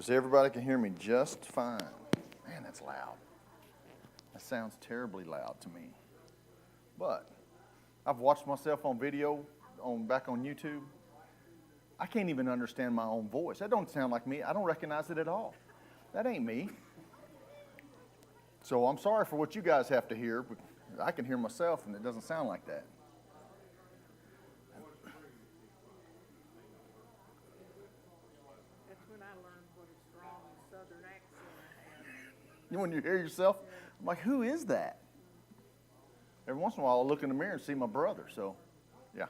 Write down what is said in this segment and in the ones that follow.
Because everybody can hear me just fine. Man, that's loud. That sounds terribly loud to me. But I've watched myself on video back on YouTube. I can't even understand my own voice. That don't sound like me. I don't recognize it at all. That ain't me. So I'm sorry for what you guys have to hear, but I can hear myself and it doesn't sound like that. That's when I learned what a strong southern accent I had. When you hear yourself, I'm like, who is that? Every once in a while, I'll look in the mirror and see my brother. So, yeah.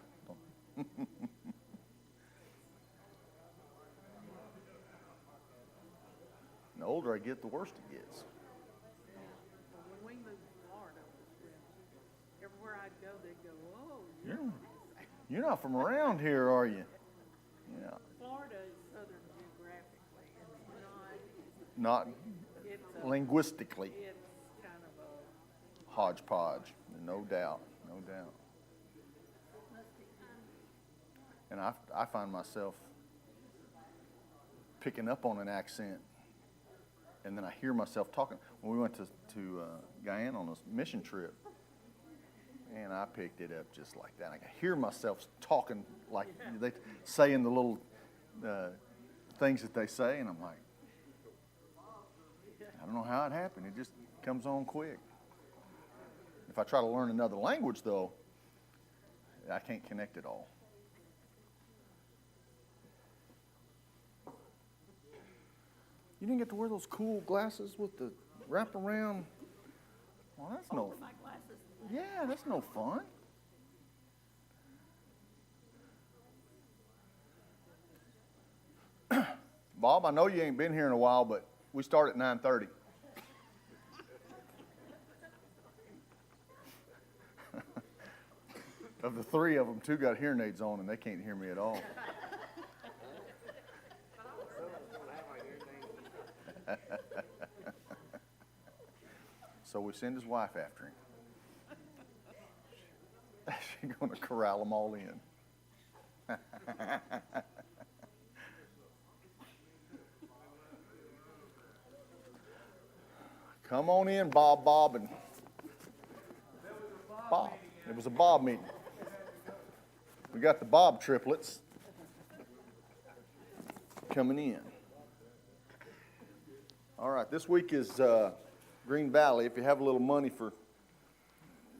The older I get, the worse it gets. But when we moved to Florida, everywhere I'd go, they'd go, "Oh, You're not from around here, are you?" Yeah. Florida is southern geographically. It's Not linguistically. It's kind of a Hodgepodge, no doubt, no doubt. And I find myself picking up on an accent, and then I hear myself talking. When we went to Guyana on a mission trip, and I picked it up just like that. I can hear myself talking like they saying the little things that they say, and I'm like, I don't know how it happened. It just comes on quick. If I try to learn another language, though, I can't connect it all. You didn't get to wear those cool glasses with the wraparound? Well, that's no. my glasses. Yeah, that's no fun. Bob, I know you ain't been here in a while, but we start at 9:30. Of the three of them, two got hearing aids on, and they can't hear me at all. So we send his wife after him. She's going to corral them all in. Come on in, Bob, and Bob. It was a Bob meeting. We got the Bob triplets coming in. All right, this week is Green Valley. If you have a little money for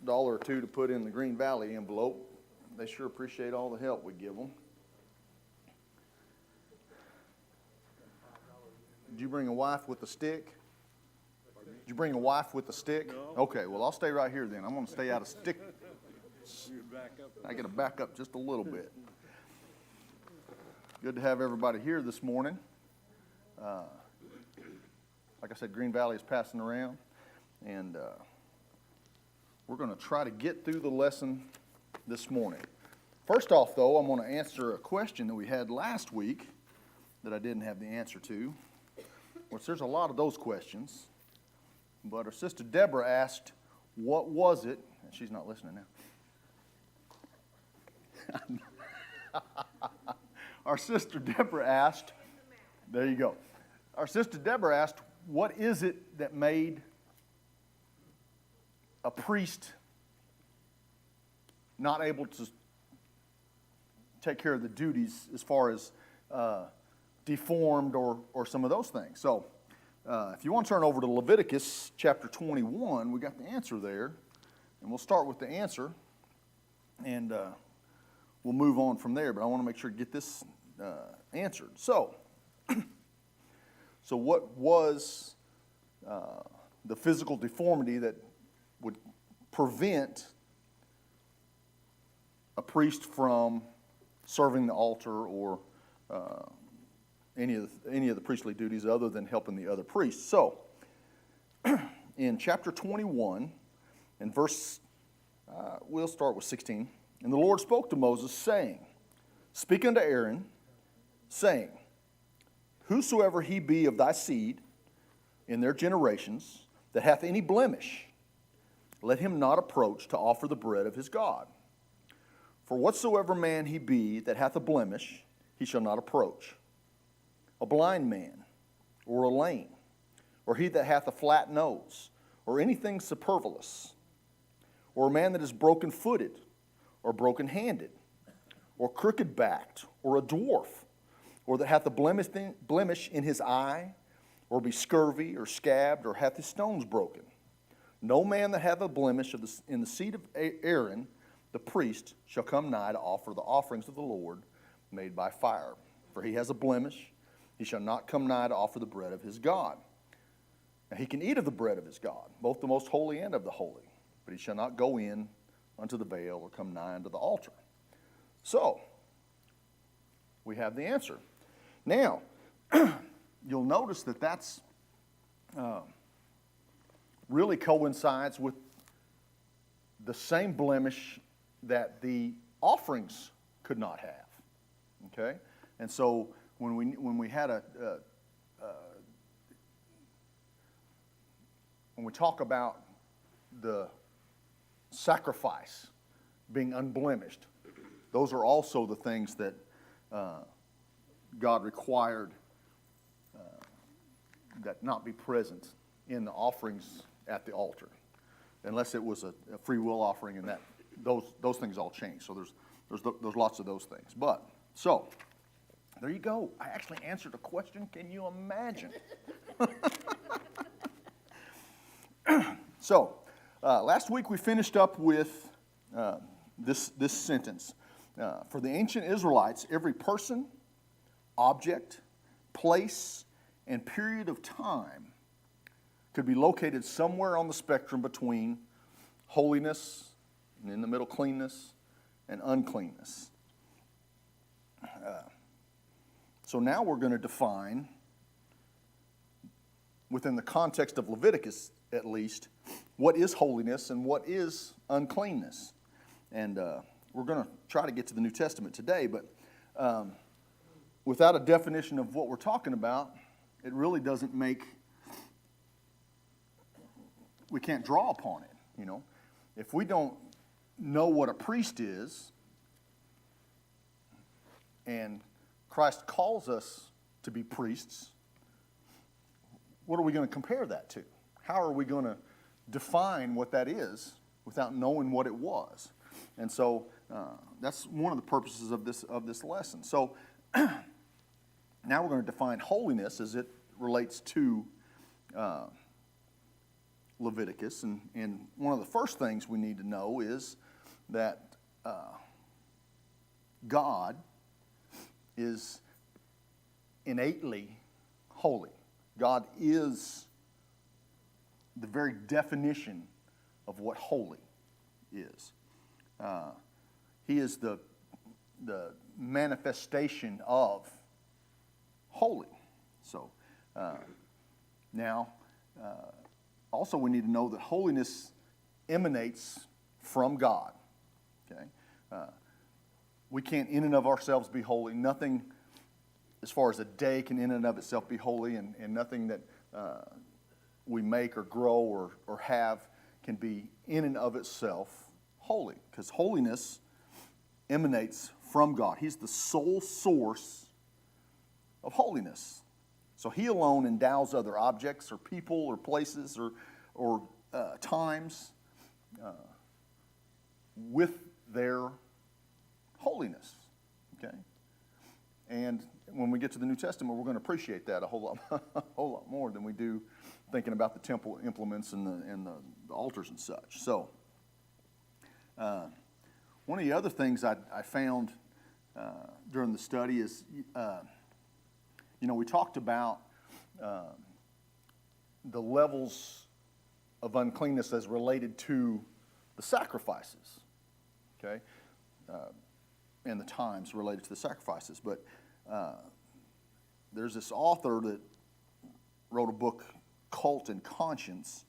$1 or $2 to put in the Green Valley envelope, they sure appreciate all the help we give them. Did you bring a wife with a stick? Did you bring a wife with a stick? No. Okay, well, I'll stay right here then. I'm going to stay out of stick. I got to back up just a little bit. Good to have everybody here this morning. Like I said, Green Valley is passing around, and we're going to try to get through the lesson this morning. First off, though, I'm going to answer a question that we had last week that I didn't have the answer to, which there's a lot of those questions. But our sister Deborah asked, what was it? And she's not listening now. Our sister Deborah asked, there you go. Our sister Deborah asked, what is it that made a priest not able to take care of the duties as far as deformed or some of those things? So if you want to turn over to Leviticus chapter 21, we got the answer there. And we'll start with the answer, and we'll move on from there. But I want to make sure to get this answered. So what was the physical deformity that would prevent a priest from serving the altar or any of the priestly duties other than helping the other priests? So, in chapter 21, in verse, we'll start with 16. And the Lord spoke to Moses, saying, Speak unto Aaron, saying, Whosoever he be of thy seed in their generations that hath any blemish, let him not approach to offer the bread of his God. For whatsoever man he be that hath a blemish, he shall not approach. A blind man, or a lame, or he that hath a flat nose, or anything superfluous, or a man that is broken-footed, or broken-handed, or crooked-backed, or a dwarf, or that hath a blemish in his eye, or be scurvy, or scabbed, or hath his stones broken. No man that hath a blemish in the seed of Aaron, the priest, shall come nigh to offer the offerings of the Lord made by fire. For he has a blemish, he shall not come nigh to offer the bread of his God. Now he can eat of the bread of his God, both the most holy and of the holy, but he shall not go in unto the veil or come nigh unto the altar. So, we have the answer. Now, you'll notice that that's really coincides with the same blemish that the offerings could not have. Okay, and so when we had when we talk about the sacrifice being unblemished, those are also the things that God required that not be present in the offerings at the altar, unless it was a free will offering, and that those things all change. So there's lots of those things. But so there you go. I actually answered a question. Can you imagine? So last week we finished up with this sentence. For the ancient Israelites, every person, object, place, and period of time could be located somewhere on the spectrum between holiness, and in the middle cleanness, and uncleanness. So now we're going to define, within the context of Leviticus at least, what is holiness and what is uncleanness. And we're going to try to get to the New Testament today, but without a definition of what we're talking about, it really doesn't make, we can't draw upon it, you know. If we don't know what a priest is, and Christ calls us to be priests, what are we going to compare that to? How are we going to define what that is without knowing what it was? And so that's one of the purposes of this lesson. So now we're going to define holiness as it relates to Leviticus. And one of the first things we need to know is that God is innately holy. God is the very definition of what holy is. He is the manifestation of holy. So now, also we need to know that holiness emanates from God. Okay, we can't in and of ourselves be holy. Nothing, as far as a day, can in and of itself be holy, and nothing that we make or grow or have can be in and of itself holy, because holiness emanates from God. He's the sole source of holiness. So He alone endows other objects or people or places or times with their holiness. Okay? And when we get to the New Testament, we're going to appreciate that a whole lot more than we do thinking about the temple implements and the altars and such. So one of the other things I found during the study is, we talked about the levels of uncleanness as related to the sacrifices, okay, and the times related to the sacrifices. But there's this author that wrote a book, Cult and Conscience,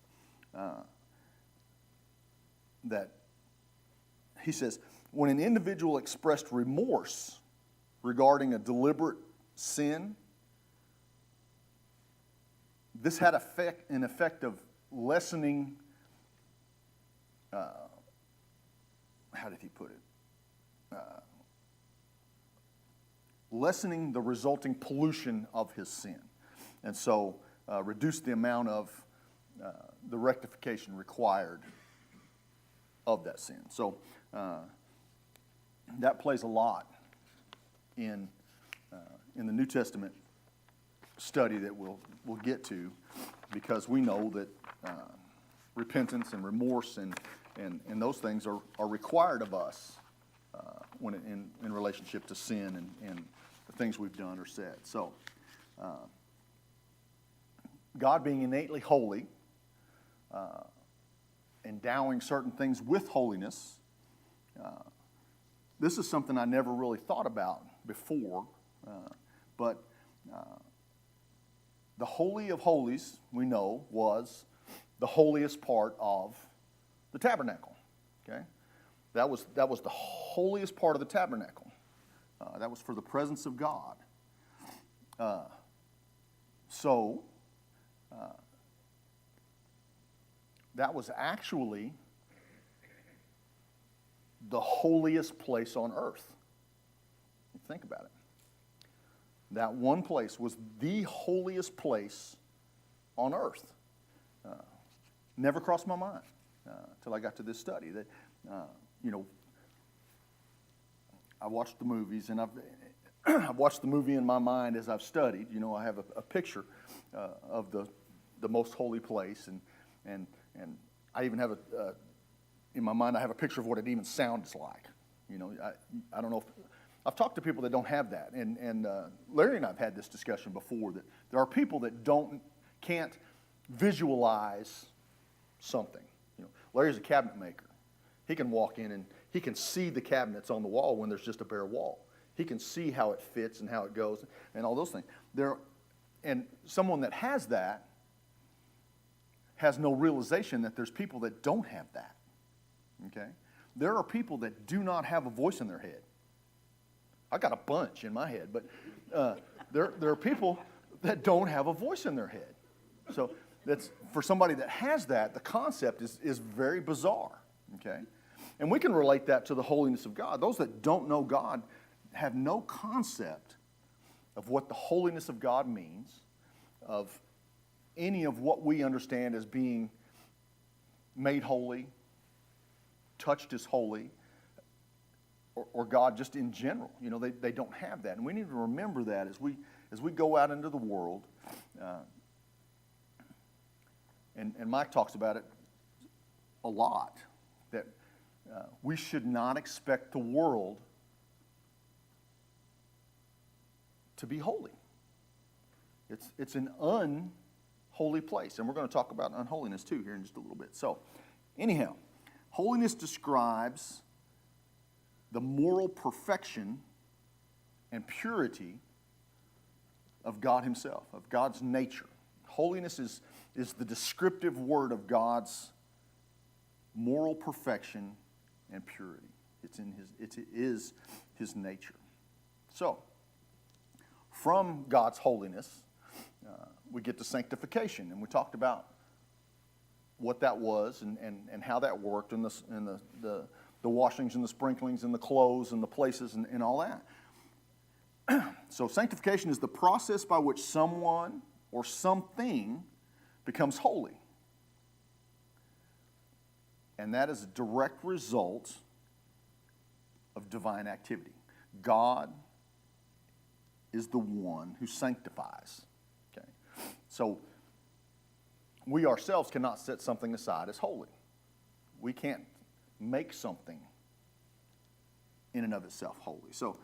that he says, when an individual expressed remorse regarding a deliberate sin, this had an effect of lessening, how did he put it? Lessening the resulting pollution of his sin. and so reduce the amount of the rectification required of that sin. So that plays a lot in the New Testament study that we'll get to, because we know that repentance and remorse and those things are required of us when in relationship to sin and the things we've done or said. So God being innately holy, endowing certain things with holiness, this is something I never really thought about before, but the Holy of Holies, we know, was the holiest part of the tabernacle. Okay, that was the holiest part of the tabernacle. That was for the presence of God. So that was actually the holiest place on earth. Think about it. That one place was the holiest place on earth. Never crossed my mind until I got to this study. That I watched the movies, and I've watched the movie in my mind as I've studied. I have a picture of the most holy place, and I even have in my mind I have a picture of what it even sounds like. I don't know if I've talked to people that don't have that, and Larry and I've had this discussion before, that there are people that can't visualize something. Larry's a cabinet maker. He can walk in and he can see the cabinets on the wall when there's just a bare wall. He can see how it fits and how it goes and all those things. And someone that has that has no realization that there's people that don't have that. Okay? There are people that do not have a voice in their head. I got a bunch in my head, but there are people that don't have a voice in their head. So that's, for somebody that has that, the concept is very bizarre. Okay? And we can relate that to the holiness of God. Those that don't know God have no concept of what the holiness of God means, of any of what we understand as being made holy, touched as holy, or God just in general. They don't have that. And we need to remember that as we go out into the world. And Mike talks about it a lot, that we should not expect the world to be holy. It's an unholy place. And we're going to talk about unholiness too here in just a little bit. So anyhow, holiness describes the moral perfection and purity of God himself, of God's nature. Holiness is the descriptive word of God's moral perfection and purity. It is his nature. So, from God's holiness, we get to sanctification, and we talked about what that was and how that worked, and the washings and the sprinklings and the clothes and the places and all that. So sanctification is the process by which someone or something becomes holy. And that is a direct result of divine activity. God is the one who sanctifies. Okay? So we ourselves cannot set something aside as holy. We can't make something in and of itself holy. So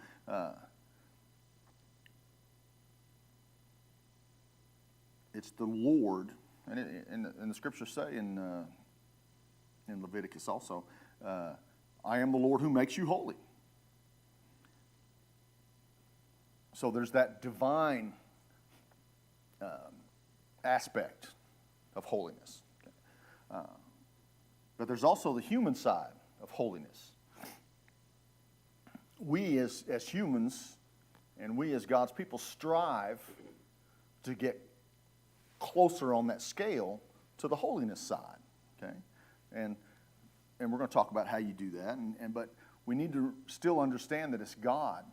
it's the Lord, and the scriptures say in Leviticus also, I am the Lord who makes you holy. So there's that divine aspect of holiness. Okay? But there's also the human side of holiness. We as humans and we as God's people strive to get closer on that scale to the holiness side. Okay? And we're going to talk about how you do that. But we need to still understand that it's God.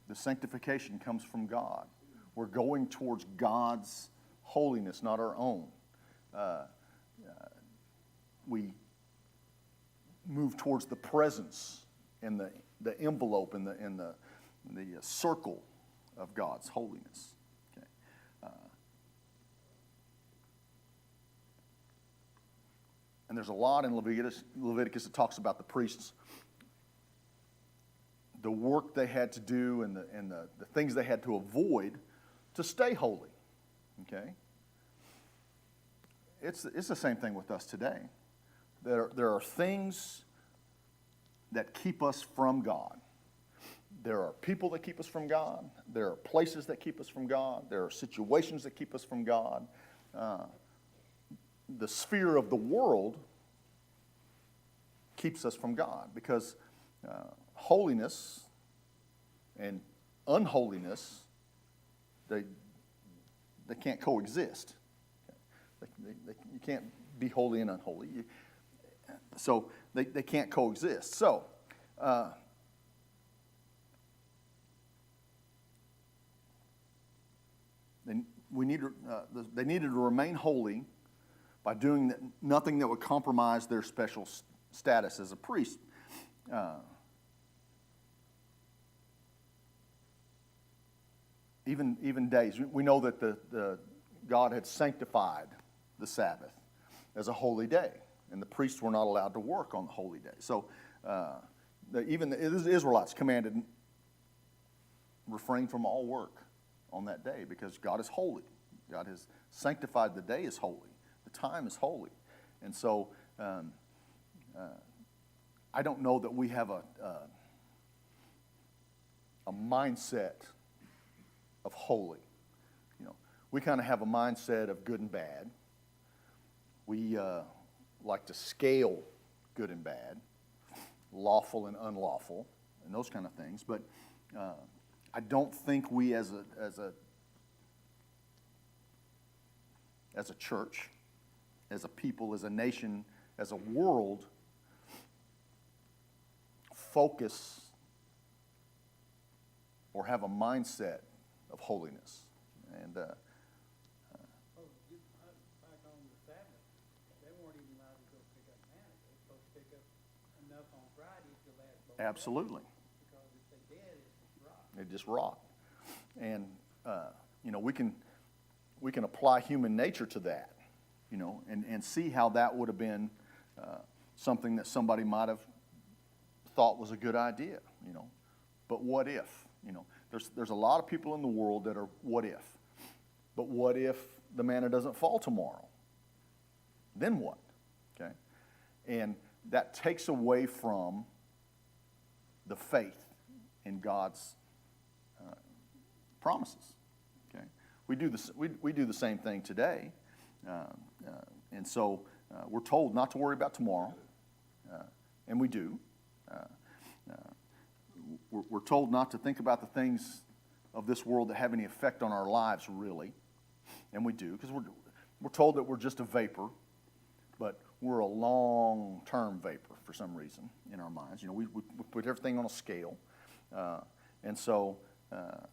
The sanctification comes from God. We're going towards God's holiness, not our own. We move towards the presence and the envelope and the circle of God's holiness. Okay. And there's a lot in Leviticus that talks about the priests, the work they had to do and the things they had to avoid to stay holy. Okay? It's the same thing with us today. There are things that keep us from God. There are people that keep us from God. There are places that keep us from God. There are situations that keep us from God. The sphere of the world keeps us from God because holiness and unholiness, they can't coexist. You can't be holy and unholy. So they can't coexist. So they needed to remain holy by doing nothing that would compromise their special status as a priest. Even days. We know that God had sanctified the Sabbath as a holy day, and the priests were not allowed to work on the holy day. So even the Israelites commanded, refrain from all work on that day because God is holy. God has sanctified the day as holy. The time is holy. And so I don't know that we have a mindset of holy. You know, we kind of have a mindset of good and bad. We like to scale good and bad, lawful and unlawful, and those kind of things. But I don't think we as a church, as a people, as a nation, as a world, focus or have a mindset of holiness. And back on the Sabbath, they weren't even allowed to go pick up manna. They were supposed to pick up enough on Friday to last both absolutely. days, because if they did, it just rot. It just rot. And we can apply human nature to that, and see how that would have been something that somebody might have thought was a good idea, But what if? There's a lot of people in the world that are what if. But what if the manna doesn't fall tomorrow? Then what? Okay? And that takes away from the faith in God's promises. Okay? We do the same thing today. And so we're told not to worry about tomorrow. And we do. We're told not to think about the things of this world that have any effect on our lives, really. And we do, because we're told that we're just a vapor, but we're a long-term vapor for some reason in our minds. We put everything on a scale. And so, I've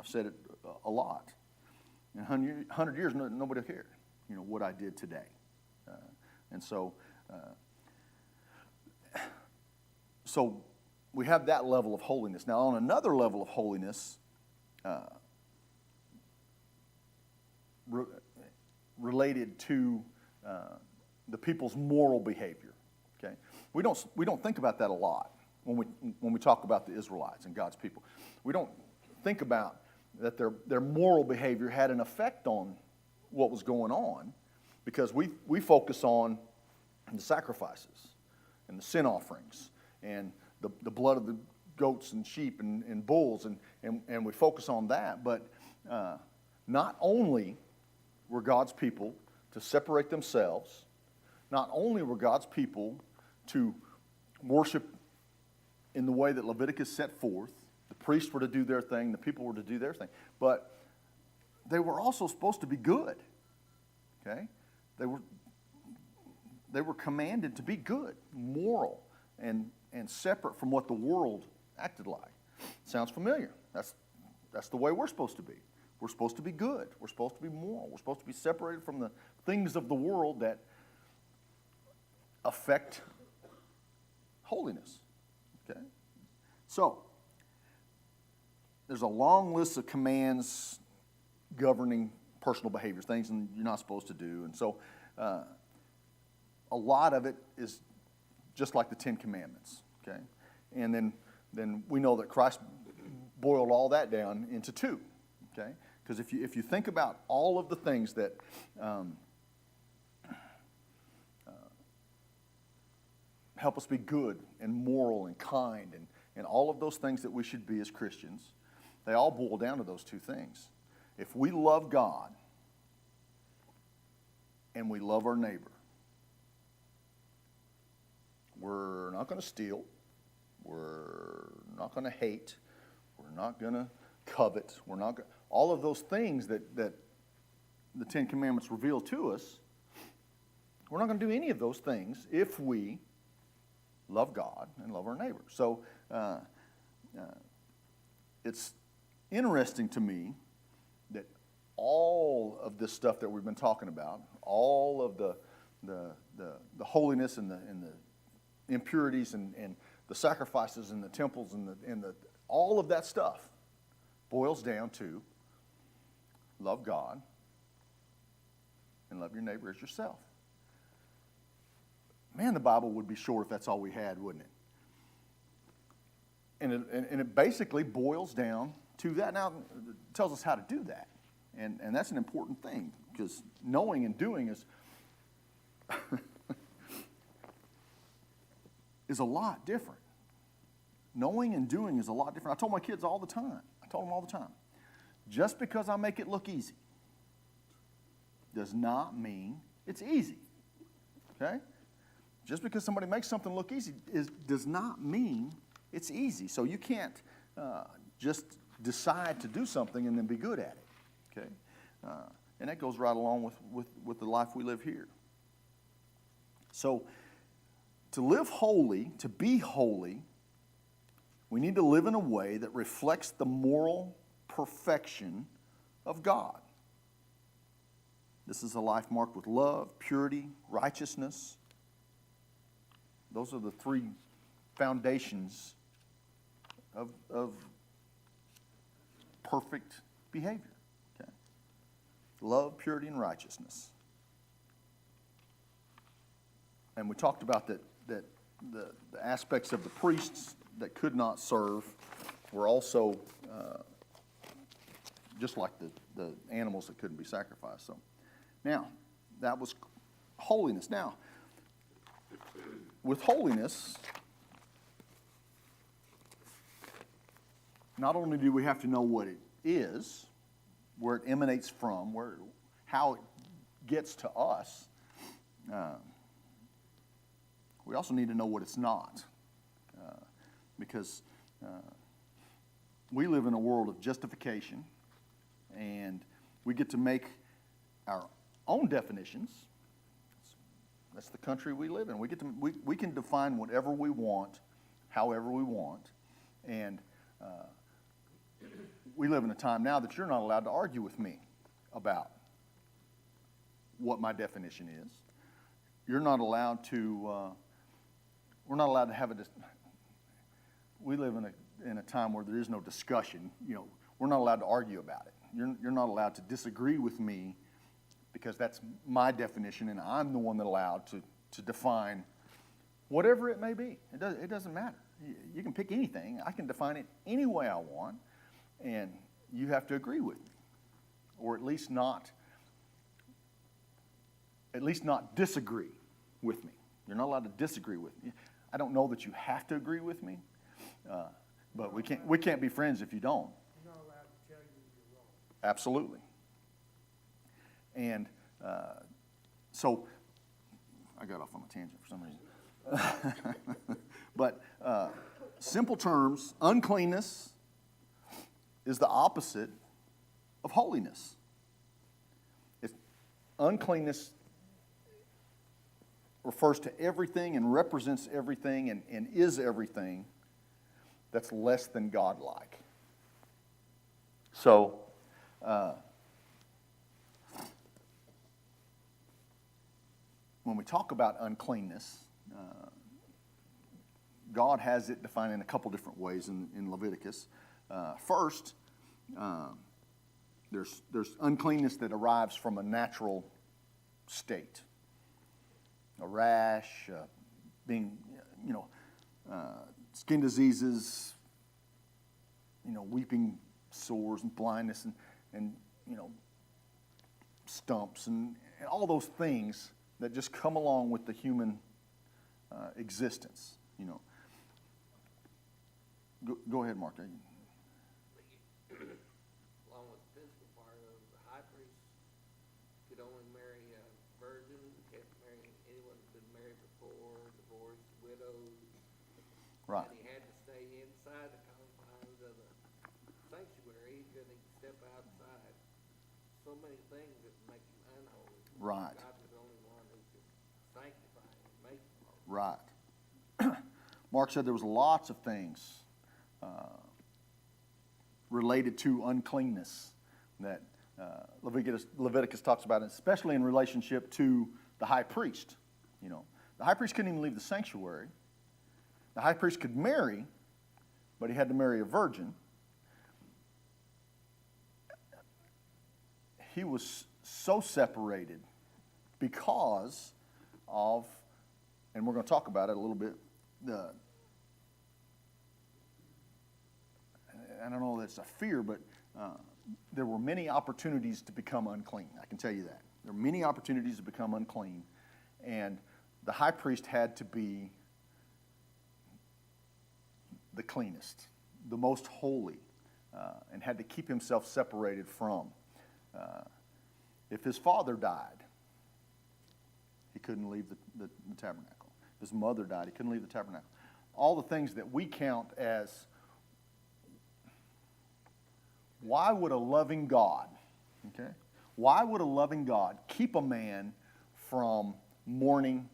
said it a lot. In 100 years, nobody will care, what I did today. And so we have that level of holiness. Now, on another level of holiness, related to the people's moral behavior. Okay, we don't think about that a lot when we talk about the Israelites and God's people. We don't think about that their moral behavior had an effect on what was going on, because we focus on the sacrifices and the sin offerings and the blood of the goats and sheep and bulls, and we focus on that. But not only were God's people to separate themselves, not only were God's people to worship in the way that Leviticus set forth, the priests were to do their thing, the people were to do their thing, but they were also supposed to be good. Okay? They were commanded to be good, moral, and separate from what the world acted like. Sounds familiar. That's the way we're supposed to be. We're supposed to be good. We're supposed to be moral. We're supposed to be separated from the things of the world that affect holiness. Okay? So, there's a long list of commands governing personal behaviors, things you're not supposed to do. And so, a lot of it is just like the Ten Commandments. Okay? And then we know that Christ boiled all that down into two. Okay? Because if you think about all of the things that help us be good and moral and kind and all of those things that we should be as Christians, they all boil down to those two things. If we love God and we love our neighbor, we're not going to steal, we're not going to hate, we're not going to covet, we're not going all of those things that the Ten Commandments reveal to us, we're not going to do any of those things if we love God and love our neighbor. So it's interesting to me that all of this stuff that we've been talking about, all of the holiness and the impurities and the sacrifices and the temples and the all of that stuff boils down to love God and love your neighbor as yourself. Man, the Bible would be short if that's all we had, wouldn't it? And it basically boils down to that. Now, it tells us how to do that. And that's an important thing, because knowing and doing is is a lot different. Knowing and doing is a lot different. I told my kids all the time. I told them all the time. Just because I make it look easy does not mean it's easy. Okay? Just because somebody makes something look easy does not mean it's easy. So you can't just decide to do something and then be good at it. Okay? And that goes right along with the life we live here. So to live holy, to be holy, we need to live in a way that reflects the moral perfection of God. This is a life marked with love, purity, righteousness. Those are the three foundations of perfect behavior. Okay? Love, purity, and righteousness. And we talked about that the aspects of the priests that could not serve were also just like the animals that couldn't be sacrificed. So now, that was holiness. Now, with holiness, not only do we have to know what it is, where it emanates from, how it gets to us, we also need to know what it's not. Because we live in a world of justification, and we get to make our own definitions. That's the country we live in. We can define whatever we want, however we want, and we live in a time now that you're not allowed to argue with me about what my definition is. You're not allowed to. We're not allowed to have we live in a time where there is no discussion. We're not allowed to argue about it. You're not allowed to disagree with me, because that's my definition, and I'm the one that's allowed to define whatever it may be. It doesn't matter. You can pick anything. I can define it any way I want, and you have to agree with me, or at least not disagree with me. You're not allowed to disagree with me. I don't know that you have to agree with me, but we can't be friends if you don't. You're not allowed to tell you you're wrong. Absolutely. And so I got off on a tangent for some reason. But simple terms, uncleanness is the opposite of holiness. Uncleanness refers to everything and represents everything and is everything that's less than godlike. So, when we talk about uncleanness, God has it defined in a couple different ways in Leviticus. First, there's uncleanness that arrives from a natural state, a rash, being, skin diseases, weeping sores and blindness and stumps and all those things that just come along with the human existence. Go ahead, Mark. Along with the physical part of the high priest could only marry a virgin, can't marry anyone who's been married before, divorced, widowed. Right. And he had to stay inside the confines of the sanctuary. He couldn't step outside. So many things that make him unholy. Right. God was the only one who could sanctify him and make him holy. Right. Mark said there was lots of things related to uncleanness that Leviticus talks about, especially in relationship to the high priest. The high priest couldn't even leave the sanctuary. The high priest could marry, but he had to marry a virgin. He was so separated because of, and we're going to talk about it a little bit, I don't know that it's a fear, but there were many opportunities to become unclean. I can tell you that. There were many opportunities to become unclean. And the high priest had to be the cleanest, the most holy, and had to keep himself separated from. If his father died, he couldn't leave the tabernacle. If his mother died, he couldn't leave the tabernacle. All the things that we count as, why would a loving God, okay? Why would a loving God keep a man from mourning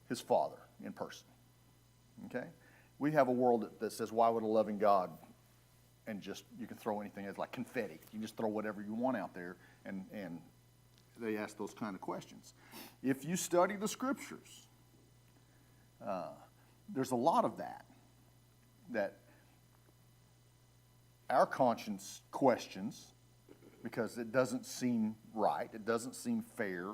his father in person? Okay? We have a world that says, why would a loving God, and just, you can throw anything, it's like confetti. You just throw whatever you want out there, and they ask those kind of questions. If you study the scriptures, there's a lot of that our conscience questions because it doesn't seem right, it doesn't seem fair.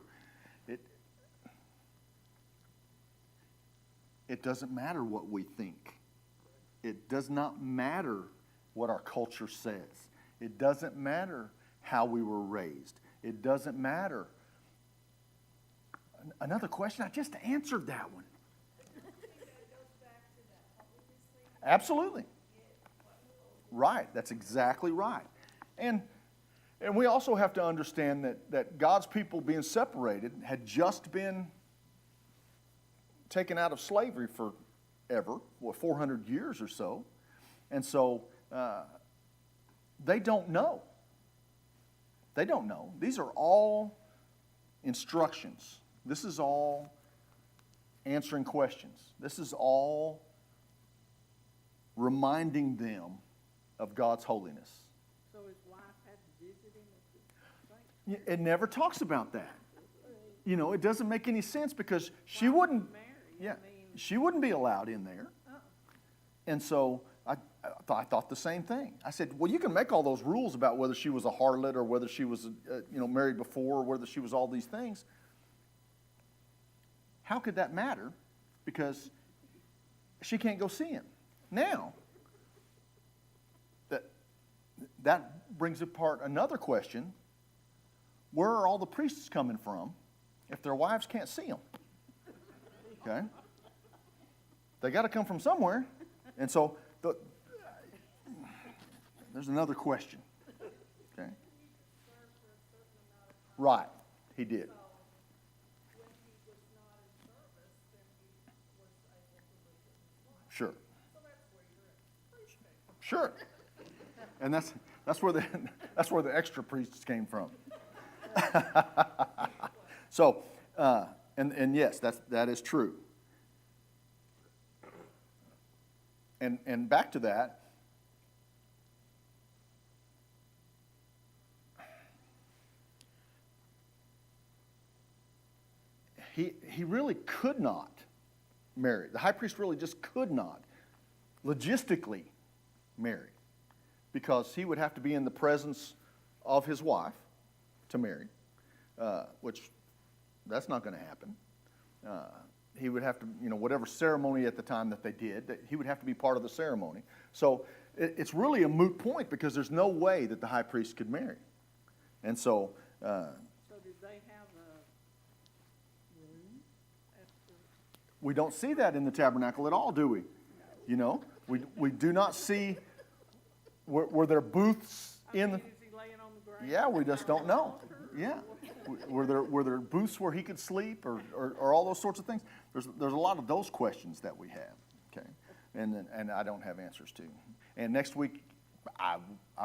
It doesn't matter what we think. It does not matter what our culture says. It doesn't matter how we were raised. It doesn't matter. Another question, I just answered that one. Absolutely. Right, that's exactly right. And we also have to understand that God's people being separated had just been taken out of slavery forever, 400 years or so. And so they don't know. They don't know. These are all instructions. This is all answering questions. This is all reminding them of God's holiness. So his wife had to visit him at the site? It never talks about that. It doesn't make any sense because she wouldn't. Yeah, she wouldn't be allowed in there. And so I thought the same thing. I said, well, you can make all those rules about whether she was a harlot or whether she was, married before or whether she was all these things. How could that matter? Because she can't go see him. Now, that brings apart another question. Where are all the priests coming from if their wives can't see them? Okay? They got to come from somewhere. And so there's another question. Okay? Right. He did. Sure. Sure. And that's where the extra priests came from. So, and yes, that is true. And back to that, he really could not marry. The high priest really just could not logistically marry, because he would have to be in the presence of his wife to marry, which that's not going to happen. He would have to, whatever ceremony at the time that they did, he would have to be part of the ceremony. So it's really a moot point, because there's no way that the high priest could marry. And so... So did they have a room after? we don't see that in the tabernacle at all, do we? We do not see, were there booths in the... Is he laying on the ground? Yeah, we just don't know. Yeah. Were there booths where he could sleep, or all those sorts of things? There's a lot of those questions that we have, okay? And I don't have answers to. And next week, I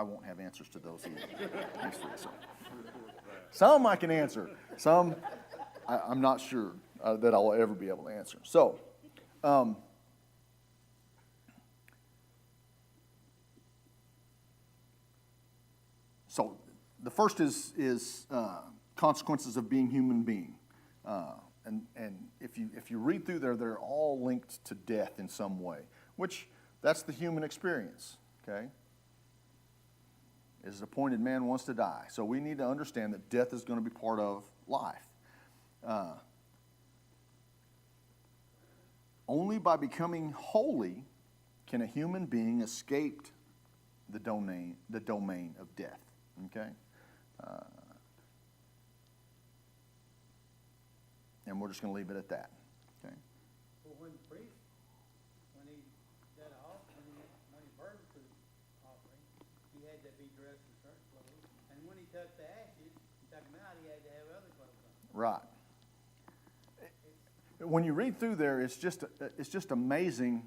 won't have answers to those either. Next week, so. Some I can answer. Some I'm not sure that I'll ever be able to answer. So, so the first is consequences of being human being, and if you read through there, they're all linked to death in some way, which that's the human experience. Okay, is appointed man wants to die, so we need to understand that death is going to be part of life. Only by becoming holy can a human being escape the domain of death. Okay. And we're just going to leave it at that. Okay. Well, when the priest, when he did off, when he burned the offering, he had to be dressed in certain clothes. And when he took the ashes, he took them out, he had to have other clothes on. Right. When you read through there, it's just amazing.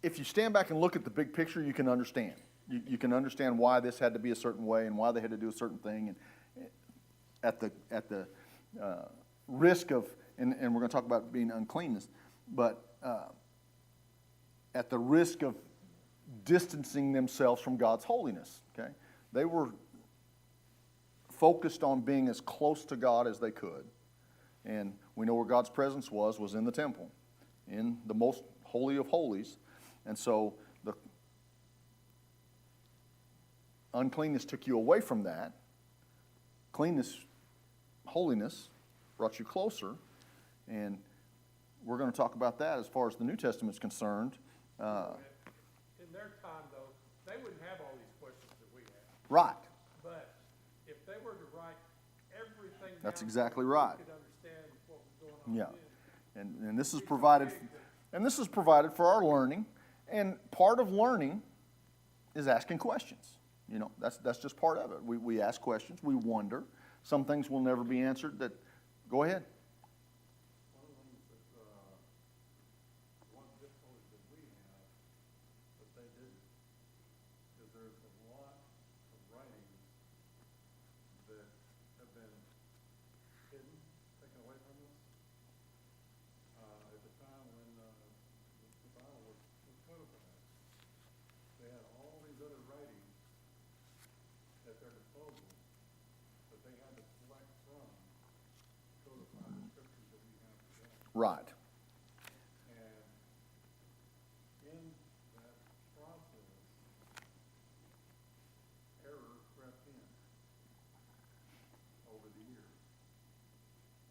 If you stand back and look at the big picture, you can understand. You can understand why this had to be a certain way and why they had to do a certain thing. And at the risk of, and we're going to talk about being uncleanness, but at the risk of distancing themselves from God's holiness. Okay, they were focused on being as close to God as they could, and we know where God's presence was in the temple, in the most holy of holies, and so the uncleanness took you away from that. Holiness brought you closer, and we're going to talk about that as far as the New Testament's concerned. In their time, though, they wouldn't have all these questions that we have. Right. But if they were to write everything That's down, exactly we right. could understand what was going on Yeah. then. And this is provided, for our learning, and part of learning is asking questions. That's just part of it. We ask questions, we wonder. Some things will never be answered. Go ahead. One of the things that, one difficulty that we have, that they didn't, is there's a lot of writings that have been hidden, taken away from us. At the time when the Bible was codified, they had all these other writings at their disposal that they had to select from to codify the scriptures that we have today. Right. And in that process, error crept in over the years.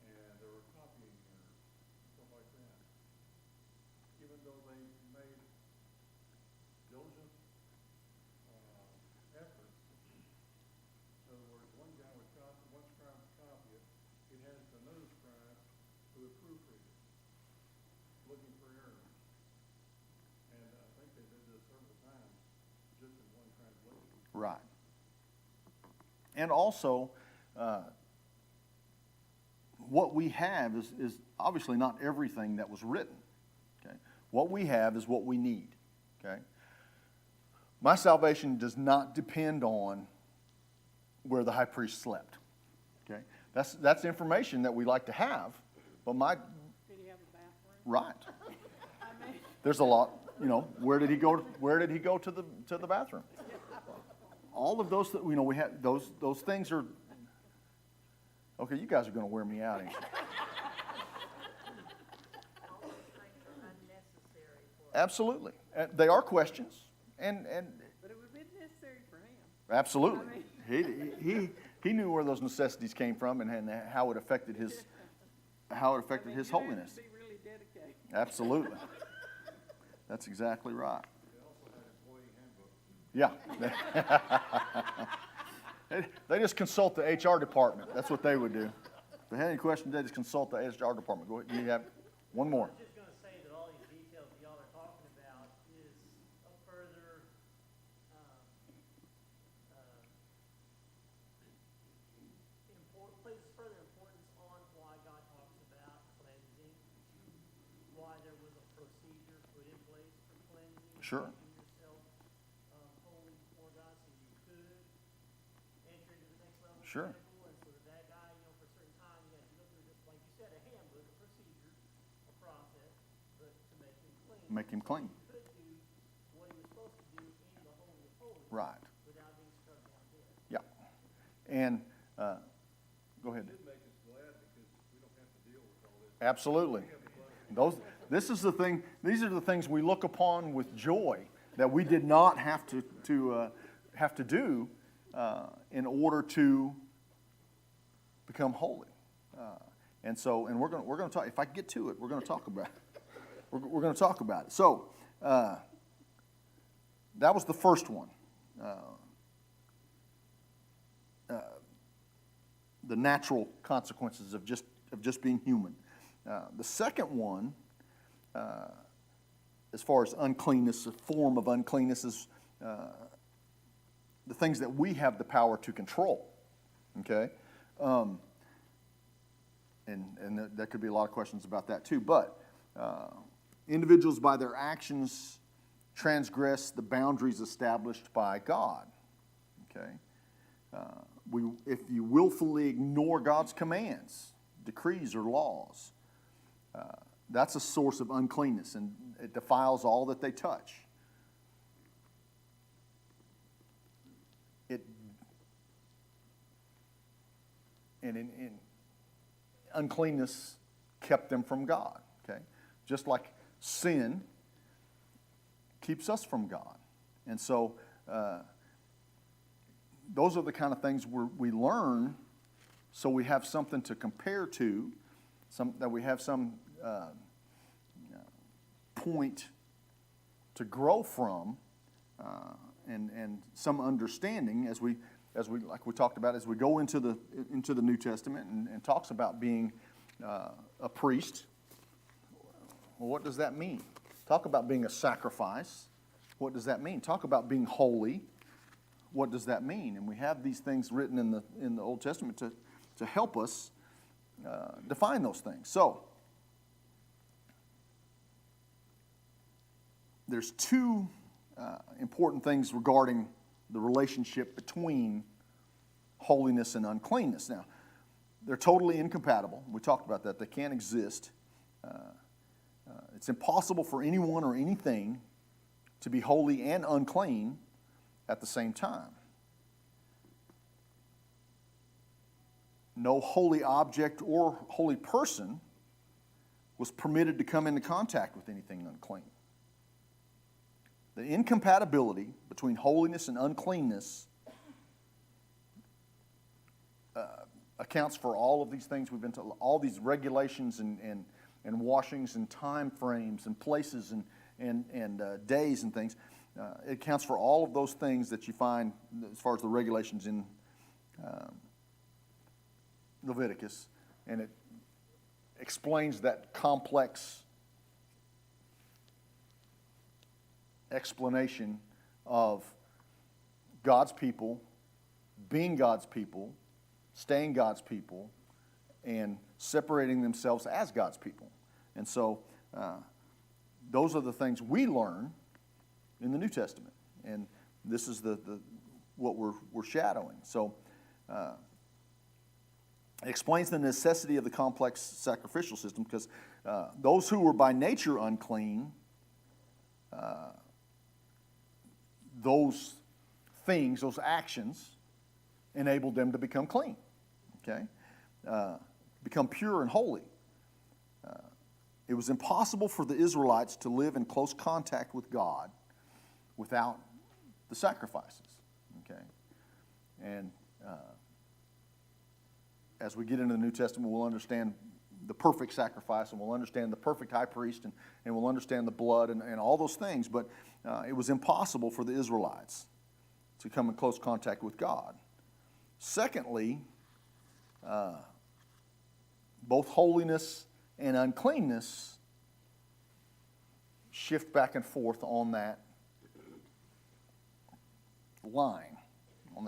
And there were copying errors, stuff like that. Even though they made diligent efforts. In other words, one guy would copy, one scribe would copy it, he'd hand it to another scribe who would proofread it, looking for errors. And I think they did this several times, just in one translation. Right. And also, what we have is obviously not everything that was written. Okay? What we have is what we need. Okay? My salvation does not depend on where the high priest slept. Okay? That's information that we like to have, but Did he have a bathroom? right. There's a lot, where did he go to the bathroom? All of those, we have those things are, okay, you guys are going to wear me out, ain't you? All those things are unnecessary for us. Absolutely. They are questions, and But it would have been necessary for him. absolutely. He knew where those necessities came from and how it affected his his You'd have holiness. to be really dedicated. Absolutely. That's exactly right. They also had employee handbook. Yeah. They just consult the HR department. That's what they would do. If they had any questions, they just consult the HR department. Go ahead. You have one more. I was just gonna say that all these details that y'all are talking about is a further, places further importance on why God talks about cleansing, why there was a procedure put in place for cleansing. Sure. Making yourself, holy before God so you could enter into the next level. of Sure. pinnacle. And so that guy, for a certain time, you had to go through, just like you said, a handbook, a procedure, a process, but to make him clean. Make him clean. He could do what he was supposed to do in the Holy of Holies. Right. Without being struck down dead. Yeah. And go ahead. It did make us glad because we don't have to deal with all this. Absolutely. This is the thing. These are the things we look upon with joy that we did not have to do in order to become holy. And we're going to talk. If I get to it, we're going to talk about it. We're going to talk about it. So that was the first one. The natural consequences of just being human. The second one, as far as uncleanness, a form of uncleanness, is the things that we have the power to control. Okay, and there could be a lot of questions about that too. But individuals, by their actions, transgress the boundaries established by God. Okay. If you willfully ignore God's commands, decrees, or laws, that's a source of uncleanness, and it defiles all that they touch. Uncleanness kept them from God. Okay, just like sin keeps us from God, and so. Those are the kind of things we learn, so we have something to compare to, that we have some point to grow from, and some understanding as we like we talked about as we go into the New Testament and talks about being a priest. Well, what does that mean? Talk about being a sacrifice. What does that mean? Talk about being holy. What does that mean? And we have these things written in the Old Testament to help us define those things. So there's two important things regarding the relationship between holiness and uncleanness. Now, they're totally incompatible. We talked about that. They can't exist. It's impossible for anyone or anything to be holy and unclean at the same time. No holy object or holy person was permitted to come into contact with anything unclean. The incompatibility between holiness and uncleanness accounts for all of these things we've been told, all these regulations and washings and time frames and places and days and things. It accounts for all of those things that you find as far as the regulations in Leviticus, and it explains that complex explanation of God's people, being God's people, staying God's people, and separating themselves as God's people. And so those are the things we learn in the New Testament, and this is what we're shadowing. So it explains the necessity of the complex sacrificial system, because those who were by nature unclean those things, those actions, enabled them to become clean, okay? Become pure and holy. It was impossible for the Israelites to live in close contact with God without the sacrifices, okay? And as we get into the New Testament, we'll understand the perfect sacrifice, and we'll understand the perfect high priest, and we'll understand the blood and all those things, but it was impossible for the Israelites to come in close contact with God. Secondly, both holiness and uncleanness shift back and forth on that line, on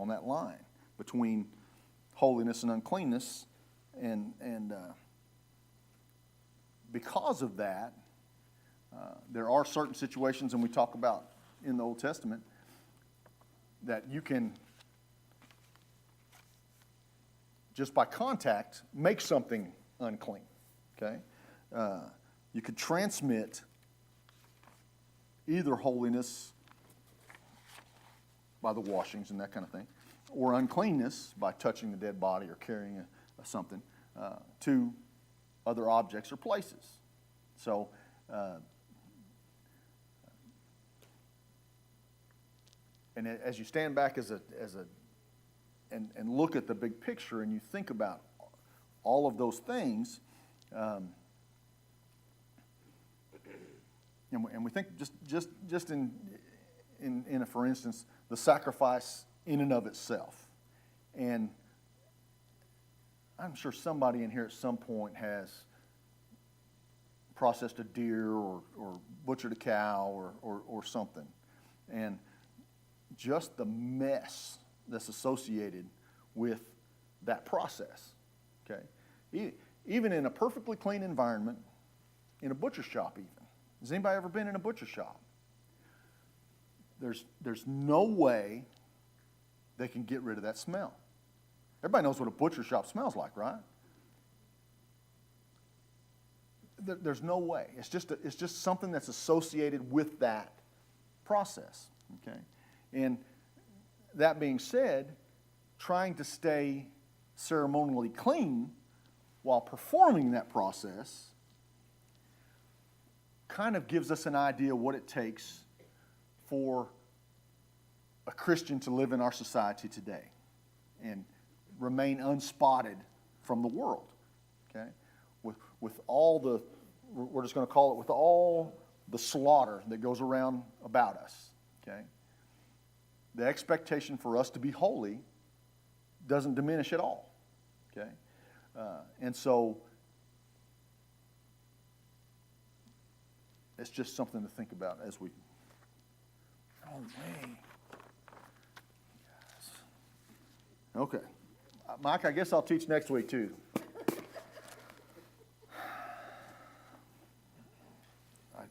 that line between holiness and uncleanness, and because of that, there are certain situations, and we talk about in the Old Testament, that you can, just by contact, make something unclean, okay? You could transmit either holiness by the washings and that kind of thing, or uncleanness by touching the dead body or carrying something to other objects or places. So, and as you stand back and look at the big picture, and you think about all of those things, and we think just in a, for instance, the sacrifice in and of itself. And I'm sure somebody in here at some point has processed a deer or butchered a cow or something. And just the mess that's associated with that process, okay? Even in a perfectly clean environment, in a butcher shop even. Has anybody ever been in a butcher shop? There's no way they can get rid of that smell. Everybody knows what a butcher shop smells like, right? There's no way. It's just something that's associated with that process, okay? And that being said, trying to stay ceremonially clean while performing that process kind of gives us an idea what it takes for a Christian to live in our society today and remain unspotted from the world, okay? With all the, we're just going to call it, with all the slaughter that goes around about us, okay? The expectation for us to be holy doesn't diminish at all, okay? And so it's just something to think about as we, oh man. Yes. Okay. Mike, I guess I'll teach next week too.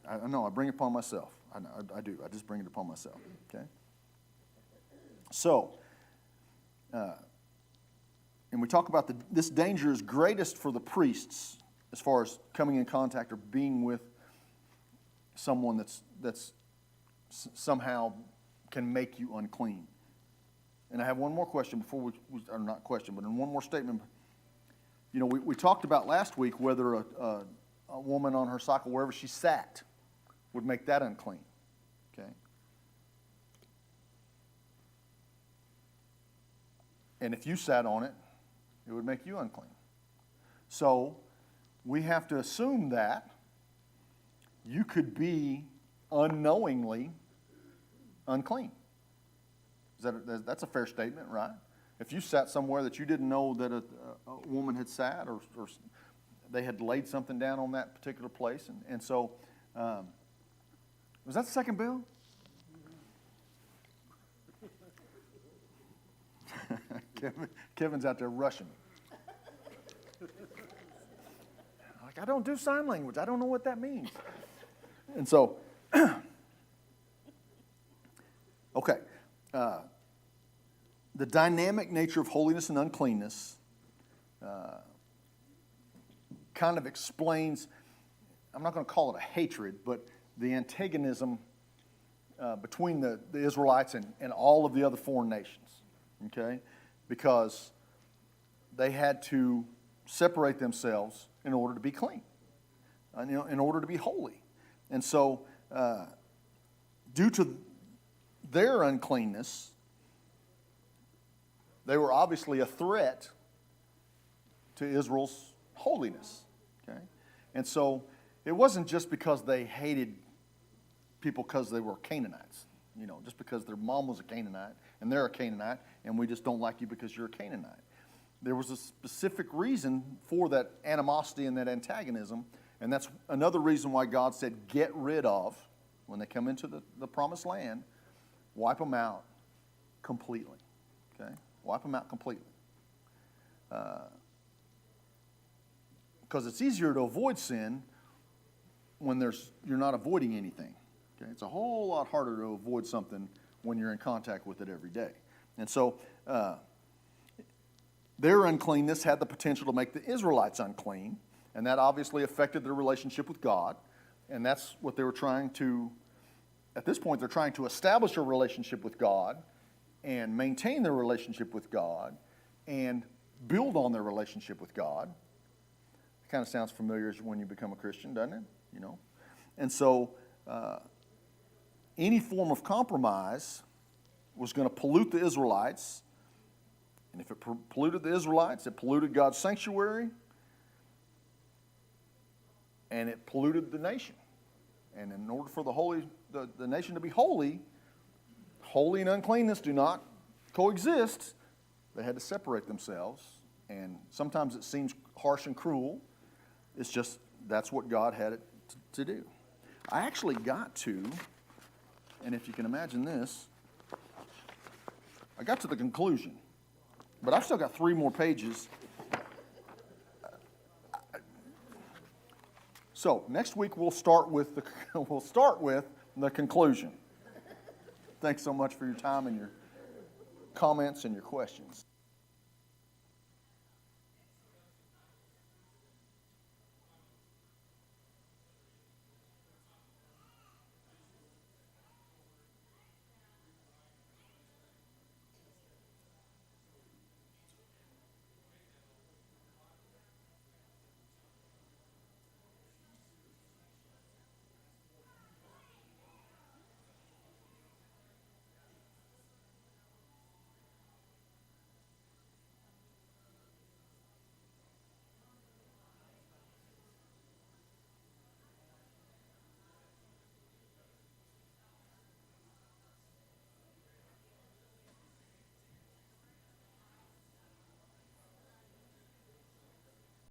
I know, I bring it upon myself. I do. I just bring it upon myself, okay? So, and we talk about this danger is greatest for the priests as far as coming in contact or being with someone that's somehow can make you unclean. And I have one more question before or not question, but in one more statement. You know, we talked about last week whether a woman on her cycle, wherever she sat, would make that unclean, okay? And if you sat on it, it would make you unclean. So we have to assume that you could be unknowingly unclean. That's a fair statement, right? If you sat somewhere that you didn't know that a woman had sat, or they had laid something down on that particular place, and so was that the second bill? Kevin's out there rushing. Like, I don't do sign language. I don't know what that means. And so, okay. The dynamic nature of holiness and uncleanness kind of explains, I'm not going to call it a hatred, but the antagonism between the Israelites and all of the other foreign nations, okay? Because they had to separate themselves in order to be clean, in order to be holy. And so, due to their uncleanness, they were obviously a threat to Israel's holiness, okay? And so, it wasn't just because they hated people because they were Canaanites, just because their mom was a Canaanite and they're a Canaanite, and we just don't like you because you're a Canaanite. There was a specific reason for that animosity and that antagonism, and that's another reason why God said, get rid of, when they come into the promised land, wipe them out completely, okay? Wipe them out completely. Because it's easier to avoid sin when you're not avoiding anything. Okay? It's a whole lot harder to avoid something when you're in contact with it every day. And so their uncleanness had the potential to make the Israelites unclean, and that obviously affected their relationship with God. And that's what they were trying to, at this point, they're trying to establish a relationship with God and maintain their relationship with God and build on their relationship with God. It kind of sounds familiar when you become a Christian, doesn't it? And so any form of compromise was going to pollute the Israelites. And if it polluted the Israelites, it polluted God's sanctuary, and it polluted the nation. And in order for the nation to be holy, holy and uncleanness do not coexist. They had to separate themselves. And sometimes it seems harsh and cruel. It's just that's what God had it to do. I actually got to, and if you can imagine this, I got to the conclusion. But I've still got 3 more pages. So next week we'll start with the conclusion. Thanks so much for your time and your comments and your questions.